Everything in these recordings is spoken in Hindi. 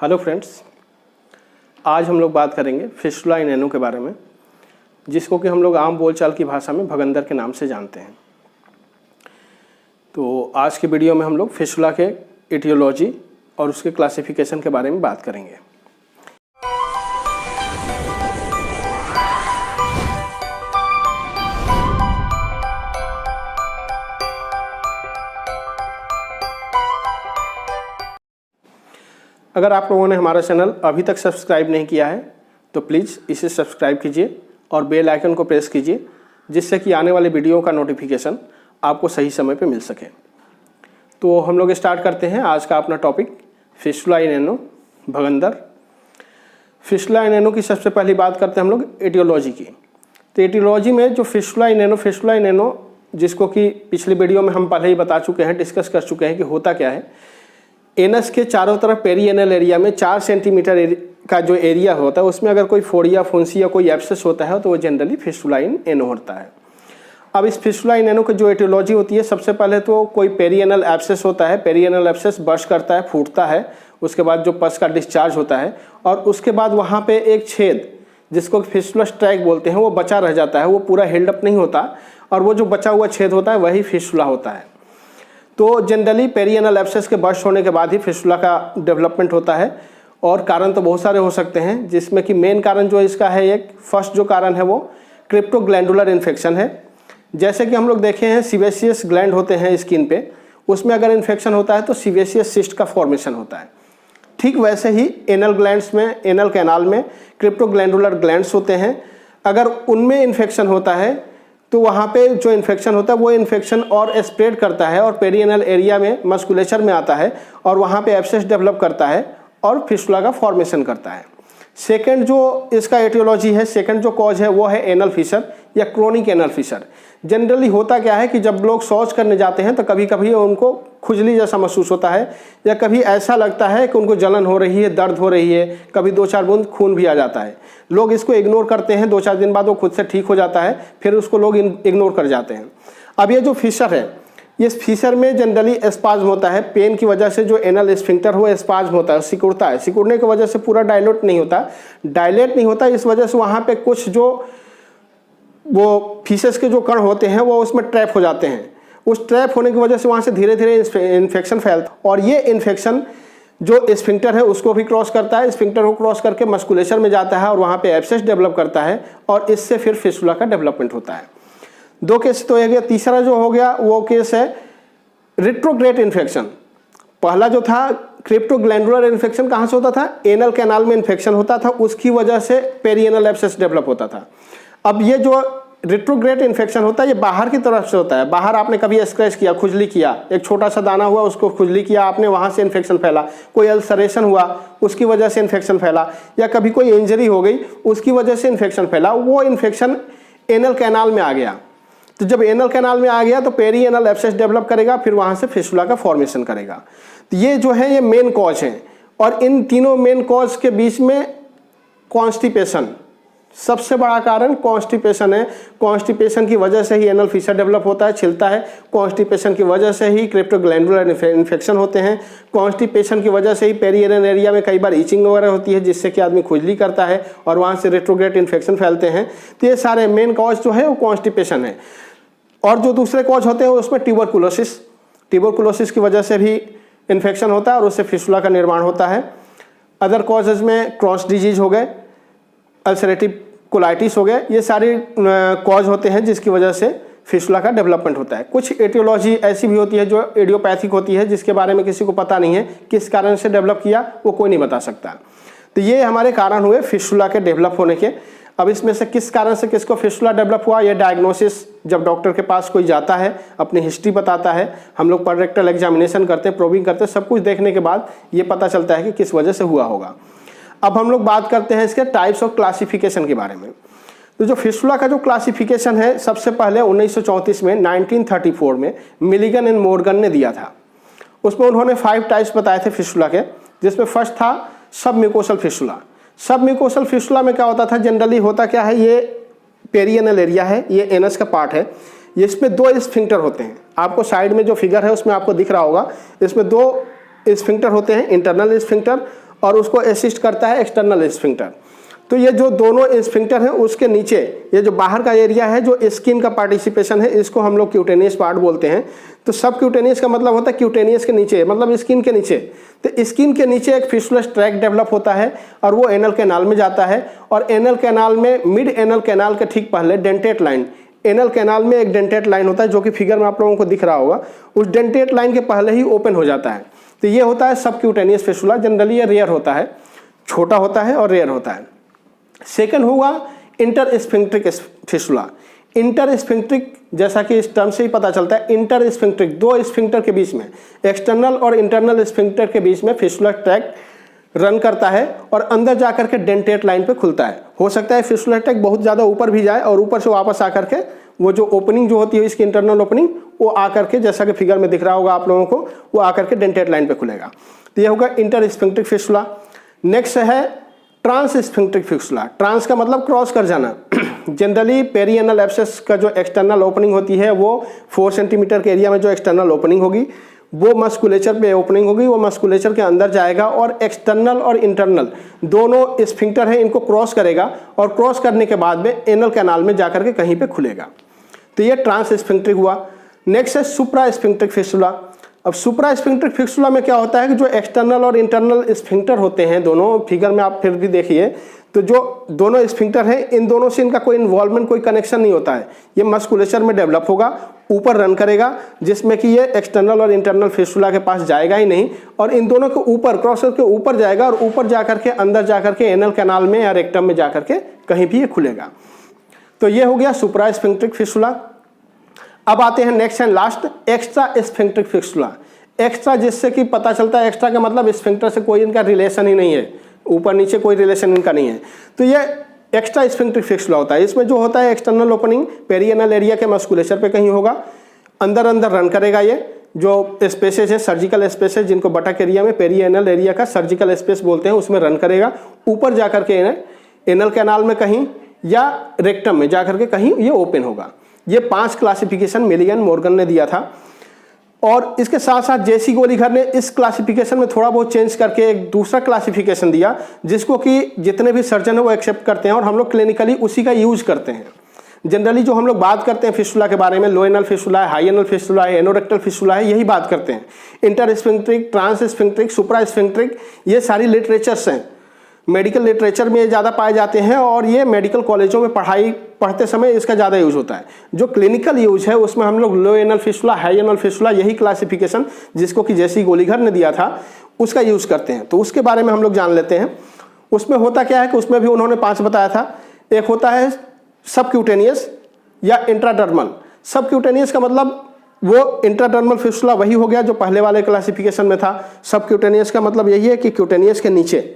हेलो फ्रेंड्स, आज हम लोग बात करेंगे फिस्टुला इन एनो के बारे में, जिसको कि हम लोग आम बोलचाल की भाषा में भगंदर के नाम से जानते हैं। तो आज के वीडियो में हम लोग फिस्टुला के एटियोलॉजी और उसके क्लासिफिकेशन के बारे में बात करेंगे। अगर आप लोगों ने हमारा चैनल अभी तक सब्सक्राइब नहीं किया है तो प्लीज़ इसे सब्सक्राइब कीजिए और बेल आइकन को प्रेस कीजिए, जिससे कि आने वाले वीडियो का नोटिफिकेशन आपको सही समय पे मिल सके। तो हम लोग स्टार्ट करते हैं आज का अपना टॉपिक, फिस्टुला इन एनो, भगंदर। फिस्टुला इन एनो की सबसे पहली बात करते हैं हम लोग एटियोलॉजी की। तो एटियोलॉजी में जो फिस्टुला इन एनो जिसको कि पिछली वीडियो में हम पहले ही बता चुके हैं, डिस्कस कर चुके हैं कि होता क्या है। एनस के चारों तरफ पेरिएनल एरिया में 4 सेंटीमीटर का जो एरिया होता है, उसमें अगर कोई फोड़िया, फुंसी या कोई एब्सेस होता है तो वो जनरली फिस्टुला इन एनो होता है। अब इस फिस्टुला इन एनो की जो एटियोलॉजी होती है, सबसे पहले तो कोई पेरिएनल एब्सेस होता है, पेरिएनल एब्सेस बर्स्ट करता है, फूटता है, उसके बाद जो पस का डिस्चार्ज होता है और उसके बाद वहाँ पे एक छेद जिसको फिस्टुलस ट्रैक बोलते हैं वो बचा रह जाता है, वो पूरा हेल्ड अप नहीं होता और वो जो बचा हुआ छेद होता है वही फिस्टुला होता है। तो जनरली पेरिएनल एब्सेस के बर्स्ट होने के बाद ही फिस्टुला का डेवलपमेंट होता है और कारण तो बहुत सारे हो सकते हैं, जिसमें कि मेन कारण जो इसका है, एक फर्स्ट जो कारण है वो क्रिप्टोग्लैंडुलर इन्फेक्शन है। जैसे कि हम लोग देखे हैं सीवेसियस ग्लैंड होते हैं स्किन पे, उसमें अगर इन्फेक्शन होता है तो सीवेसियस सिस्ट का फॉर्मेशन होता है। ठीक वैसे ही एनल ग्लैंड्स में, एनल कैनाल में क्रिप्टोग्लैंडुलर ग्लैंड्स होते हैं, अगर उनमें इन्फेक्शन होता है तो वहाँ पे जो इन्फेक्शन होता है वो इन्फेक्शन और स्प्रेड करता है और पेरिएनल एरिया में, मस्कुलेचर में आता है और वहाँ पे एब्सेस डेवलप करता है और फिस्टुला का फॉर्मेशन करता है। सेकंड जो इसका एटियोलॉजी है, सेकंड जो कॉज है वो है एनल फिशर या क्रोनिक एनल फिशर। जनरली होता क्या है कि जब लोग शौच करने जाते हैं तो कभी कभी उनको खुजली जैसा महसूस होता है या कभी ऐसा लगता है कि उनको जलन हो रही है, दर्द हो रही है, कभी 2-4 बूंद खून भी आ जाता है। लोग इसको इग्नोर करते हैं, 2-4 दिन बाद वो खुद से ठीक हो जाता है, फिर उसको लोग इग्नोर कर जाते हैं। अब ये जो फिशर है, इस फिशर में जनरली स्पाज्म होता है, पेन की वजह से जो एनल स्फिंक्टर हो स्पाज्म होता है, सिकुड़ता है, सिकुड़ने की वजह से पूरा डायलेट नहीं होता, इस वजह से वहाँ पे कुछ जो वो फीसेस के जो कण होते हैं वो उसमें ट्रैप हो जाते हैं। उस ट्रैप होने की वजह से वहाँ से धीरे धीरे इन्फेक्शन फैलता है और ये इन्फेक्शन जो स्फिंक्टर है उसको भी क्रॉस करता है, स्फिंक्टर को क्रॉस करके मस्कुलेचर में जाता है और वहाँ पे एब्सेस डेवलप करता है और इससे फिर फिस्टुला का डेवलपमेंट होता है। 2 केस तो हो गया। तीसरा जो हो गया वो केस है रिट्रोग्रेड इन्फेक्शन। पहला जो था क्रिप्टोग्लैंडुलर इन्फेक्शन, कहाँ से होता था? एनल कैनाल में इन्फेक्शन होता था, उसकी वजह से पेरिएनल एब्सेस डेवलप होता था। अब ये जो रिट्रोग्रेड इन्फेक्शन होता है ये बाहर की तरफ से होता है। बाहर आपने कभी स्क्रैच किया, खुजली किया, एक छोटा सा दाना हुआ उसको खुजली किया आपने, वहाँ से इन्फेक्शन फैला, कोई अल्सरेशन हुआ उसकी वजह से इन्फेक्शन फैला, या कभी कोई इंजरी हो गई उसकी वजह से इन्फेक्शन फैला, वो इन्फेक्शन एनल कैनाल में आ गया। तो जब एनल कैनाल में आ गया तो पेरिएनल एब्सेस डेवलप करेगा, फिर वहाँ से फिस्टुला का फॉर्मेशन करेगा। तो ये जो है ये मेन कॉज है और इन तीनों मेन कॉज के बीच में कॉन्स्टिपेशन सबसे बड़ा कारण कॉन्स्टिपेशन है। कॉन्स्टिपेशन की वजह से ही एनल फिशर डेवलप होता है, छिलता है। कॉन्स्टिपेशन की वजह से ही क्रिप्टोग्लैंडुलर इन्फेक्शन होते हैं। कॉन्स्टिपेशन की वजह से ही पेरिएनल एरिया में कई बार इचिंग वगैरह होती है, जिससे कि आदमी खुजली करता है और वहाँ से रेट्रोग्रेड इन्फेक्शन फैलते हैं। तो ये सारे मेन कॉज जो है वो कॉन्स्टिपेशन है। और जो दूसरे कॉज होते हैं उसमें ट्यूबरकुलोसिस की वजह से भी इन्फेक्शन होता है और उससे फिस्टुला का निर्माण होता है। अदर कॉजेज में क्रॉस डिजीज हो गए, अल्सरेटिव कोलाइटिस हो गए, ये सारे कॉज होते हैं जिसकी वजह से फिस्टुला का डेवलपमेंट होता है। कुछ एटियोलॉजी ऐसी भी होती है जो इडियोपैथिक होती है, जिसके बारे में किसी को पता नहीं है, किस कारण से डेवलप किया वो कोई नहीं बता सकता। तो ये हमारे कारण हुए फिस्टुला के डेवलप होने के। अब इसमें से किस कारण से किसको फिस्टुला डेवलप हुआ, ये डायग्नोसिस जब डॉक्टर के पास कोई जाता है, अपनी हिस्ट्री बताता है, हम लोग पर रेक्टल एग्जामिनेशन करते हैं, प्रोबिंग करते हैं, सब कुछ देखने के बाद ये पता चलता है कि किस वजह से हुआ होगा। अब हम लोग बात करते हैं इसके टाइप्स ऑफ क्लासिफिकेशन के बारे में। तो जो फिस्टुला का जो क्लासिफिकेशन है, सबसे पहले 1934 में 1934 में मिलिगन एंड मॉर्गन ने दिया था। उसमें उन्होंने 5 टाइप्स बताए थे फिस्टुला के, जिसमें फर्स्ट था सबम्यूकोसल फिस्टुला। सबम्यूकोसल फिस्टुला में क्या होता था, जनरली होता क्या है, ये पेरिएनल एरिया है, ये एनस का पार्ट है, इसमें 2 स्फिंक्टर होते हैं। आपको साइड में जो फिगर है उसमें आपको दिख रहा होगा, इसमें 2 स्फिंक्टर होते हैं, इंटरनल स्फिंक्टर और उसको असिस्ट करता है एक्सटर्नल स्फिंक्टर। तो ये जो दोनों स्फिंक्टर हैं उसके नीचे ये जो बाहर का एरिया है जो स्किन का पार्टिसिपेशन है, इसको हम लोग क्यूटेनियस पार्ट बोलते हैं। तो सब क्यूटेनियस का मतलब होता है क्यूटेनियस के नीचे, मतलब स्किन के नीचे। तो स्किन के नीचे एक फिशुलस ट्रैक डेवलप होता है और वो एनल कैनाल में जाता है, और एनल कैनाल में मिड एनल कैनाल के ठीक पहले डेंटेट लाइन, एनल कैनाल में एक डेंटेट लाइन होता है जो कि फिगर में आप लोगों को दिख रहा होगा, उस डेंटेट लाइन के पहले ही ओपन हो जाता है। तो ये होता है सब क्यूटेनियस फिशुला। जनरली ये रेयर होता है, छोटा होता है और रेयर होता है। सेकंड हुआ इंटर स्फिंक्ट्रिक फिशुला। इंटर स्फिंक्ट्रिक जैसा कि इस टर्म से ही पता चलता है, इंटर स्फिंक्ट्रिक दो स्फिंक्टर के बीच में, एक्सटर्नल और इंटरनल स्फिंक्टर के बीच में फिशुला ट्रैक रन करता है और अंदर जाकर के डेंटेट लाइन पे खुलता है। हो सकता है फिशुला ट्रैक बहुत ज़्यादा ऊपर भी जाए और ऊपर से वापस आकर के वो जो ओपनिंग जो होती है इसकी इंटरनल ओपनिंग, वो आकर के जैसा कि फिगर में दिख रहा होगा आप लोगों को, वो आकर के डेंटेट लाइन पे खुलेगा। तो ये होगा इंटर स्फिंक्ट्रिक फिशुला। नेक्स्ट है ट्रांस स्फिंक्ट्रिक फिशुला। ट्रांस का मतलब क्रॉस कर जाना। जनरली पेरिएनल एब्सेस का जो एक्सटर्नल ओपनिंग होती है वो 4 सेंटीमीटर के एरिया में जो एक्सटर्नल ओपनिंग होगी वो मस्कुलेचर पे ओपनिंग होगी, वो मस्कुलेचर के अंदर जाएगा और एक्सटर्नल और इंटरनल दोनों स्फिंक्टर हैं इनको क्रॉस करेगा और क्रॉस करने के बाद में एनल कैनाल में जाकर के कहीं पे खुलेगा। तो ये ट्रांस स्फिंक्ट्रिक हुआ। नेक्स्ट है सुप्रा स्फिंक्ट्रिक फिशुला। अब सुप्रा स्फिंक्ट्रिक फिशुला में क्या होता है कि जो एक्सटर्नल और इंटरनल स्फिंक्टर होते हैं दोनों, फिगर में आप फिर भी देखिए तो जो दोनों स्फिंक्टर हैं इन दोनों से इनका कोई इन्वॉल्वमेंट, कोई कनेक्शन नहीं होता है। ये मस्कुलेचर में डेवलप होगा, ऊपर रन करेगा, जिसमें कि ये एक्सटर्नल और इंटरनल फिशुला के पास जाएगा ही नहीं और इन दोनों के ऊपर क्रॉसर के ऊपर जाएगा और ऊपर जाकर के अंदर जाकर के एनल कैनाल में या रेक्टम में जाकर के कहीं भी ये खुलेगा। तो ये हो गया सुप्रा स्फिंक्ट्रिक फिशुला। अब आते हैं next and last, extra sphincteric fistula. Extra जिससे कि पता चलता है, एक्स्ट्रा का मतलब स्फिंक्टर से कोई इनका रिलेशन ही नहीं है, ऊपर नीचे कोई रिलेशन इनका नहीं है। तो ये एक्स्ट्रा स्फिंक्ट्रिक फिशुला होता है। इसमें जो होता है एक्सटर्नल ओपनिंग पेरिएनल एरिया के मस्कुलेचर पे कहीं होगा, अंदर अंदर रन करेगा। ये जो स्पेसेस है सर्जिकल स्पेसेस जिनको बटक एरिया में पेरिएनल एरिया का सर्जिकल स्पेस बोलते हैं उसमें रन करेगा। ऊपर जाकर के एनल कैनाल में कहीं या रेक्टम में जाकर के कहीं ये ओपन होगा। ये 5 क्लासिफिकेशन मिलियन मॉर्गन ने दिया था और इसके साथ साथ जेसी गोलीघर ने इस क्लासिफिकेशन में थोड़ा बहुत चेंज करके एक दूसरा क्लासिफिकेशन दिया जिसको कि जितने भी सर्जन है वो एक्सेप्ट करते हैं और हम लोग क्लिनिकली उसी का यूज करते हैं। जनरली जो हम लोग बात करते हैं फिशुला के बारे में, लो एनल फिशुला है, हाई एनल फिशुला है, एनोरेक्टल फिशुला है, यही बात करते हैं। इंटर स्फिंक्ट्रिक, ट्रांस स्फिंक्ट्रिक, सुप्रा स्फिंक्ट्रिक, ये सारी लिटरेचर्स हैं, मेडिकल लिटरेचर में ज़्यादा पाए जाते हैं और ये मेडिकल कॉलेजों में पढ़ते समय इसका ज़्यादा यूज होता है। जो क्लिनिकल यूज है उसमें हम लोग low anal fistula, high anal fistula, यही क्लासिफिकेशन जिसको कि जेसी गोलीघर ने दिया था उसका यूज करते हैं। तो उसके बारे में हम लोग जान लेते हैं। उसमें होता क्या है कि उसमें भी उन्होंने 5 बताया था। एक होता है सबक्यूटेनियस या इंट्राडर्मल। सबक्यूटेनियस का मतलब वो इंट्राडर्मल फिशुला वही हो गया जो पहले वाले क्लासिफिकेशन में था। सबक्यूटेनियस का मतलब यही है कि क्यूटेनियस के नीचे,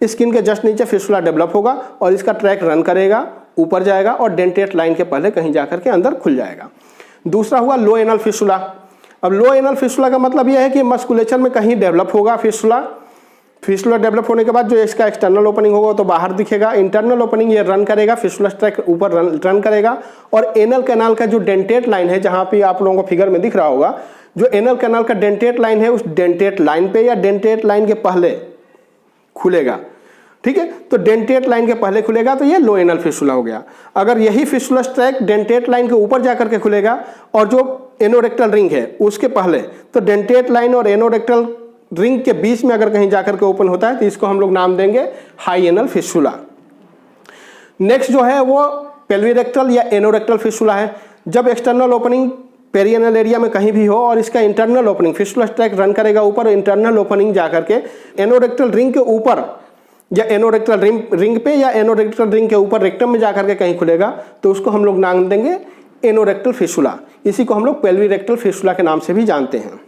स्किन के जस्ट नीचे फिशुला डेवलप होगा और इसका ट्रैक रन करेगा, ऊपर जाएगा और डेंटेट लाइन के पहले कहीं जाकर के अंदर खुल जाएगा। दूसरा हुआ लो एनल फिशुला। अब लो एनल फिशुला का मतलब यह है कि मस्कुलेचर में कहीं डेवलप होगा फिशुला। फिशुला डेवलप होने के बाद जो इसका एक्सटर्नल ओपनिंग होगा तो बाहर दिखेगा, इंटरनल ओपनिंग ये रन करेगा, फिशुला ट्रैक ऊपर रन करेगा और एनल कैनाल का जो डेंटेट लाइन है, जहाँ पे आप लोगों को फिगर में दिख रहा होगा, जो एनल कैनाल का डेंटेट लाइन है उस डेंटेट लाइन पे या डेंटेट लाइन के पहले खुलेगा। ठीक है, तो डेंटेट लाइन के पहले खुलेगा तो ये लो एनल फिशुला हो गया। अगर यही फिशुला ट्रैक डेंटेट लाइन के ऊपर जाकर के खुलेगा और जो एनोरेक्टल रिंग है उसके पहले, तो डेंटेट लाइन और एनोरेक्टल रिंग के बीच में अगर कहीं जाकर के ओपन होता है तो इसको हम लोग नाम देंगे हाई एनल फिशुला। नेक्स्ट जो है वो पेल्विरेक्टल या एनोरेक्टल फिशुला है। जब एक्सटर्नल ओपनिंग पेरिएनल एरिया में कहीं भी हो और इसका इंटरनल ओपनिंग फिशुला ट्रैक रन करेगा ऊपर, इंटरनल ओपनिंग जाकर के एनोरेक्टल रिंग के ऊपर या एनोरेक्टल रिंग पे या एनोरेक्टल रिंग के ऊपर रेक्टम में जाकर के कहीं खुलेगा तो उसको हम लोग नाम देंगे एनोरेक्टल फिशुला। इसी को हम लोग पेल्विरेक्टल फिशुला के नाम से भी जानते हैं।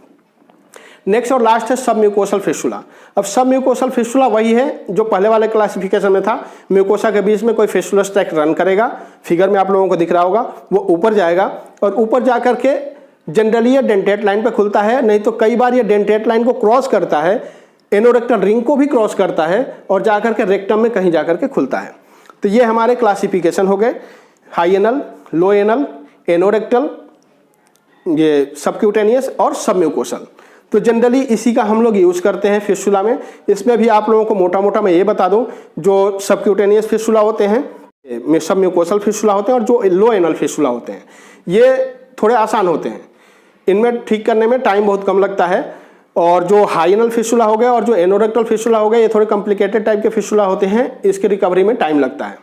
नेक्स्ट और लास्ट है सब म्यूकोसल फिशुला। अब सब म्यूकोसल फिशुला वही है जो पहले वाले क्लासिफिकेशन में था। म्यूकोसा के बीच में कोई फिशुला ट्रैक रन करेगा, फिगर में आप लोगों को दिख रहा होगा, वो ऊपर जाएगा और ऊपर जाकर के जनरली ये डेंटेट लाइन पे खुलता है, नहीं तो कई बार ये डेंटेट लाइन को क्रॉस करता है, एनोरेक्टल रिंग को भी क्रॉस करता है और जाकर के रेक्टम में कहीं जाकर के खुलता है। तो ये हमारे क्लासिफिकेशन हो गए, हाई एनल, लो एनल, एनोरेक्टल, ये सबक्यूटेनियस और सबम्यूकोसल। तो जनरली इसी का हम लोग यूज़ करते हैं फिस्टुला में। इसमें भी आप लोगों को मोटा मोटा मैं ये बता दूं, जो सबक्यूटेनियस फिस्टुला होते हैं, सब म्यूकोसल फिस्टुला होते हैं और जो लो एनल फिस्टुला होते हैं, ये थोड़े आसान होते हैं। इनमें ठीक करने में टाइम बहुत कम लगता है। और जो हाई एनल फिस्टुला हो गया और जो एनोरेक्टल फिस्टुला हो गया, ये थोड़े कॉम्प्लिकेटेड टाइप के फिस्टुला होते हैं, इसके रिकवरी में टाइम लगता है।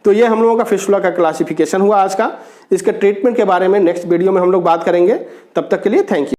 तो ये हम लोगों का फिस्टुला का क्लासिफिकेशन हुआ आज का। इसके ट्रीटमेंट के बारे में नेक्स्ट वीडियो में हम लोग बात करेंगे। तब तक के लिए थैंक यू।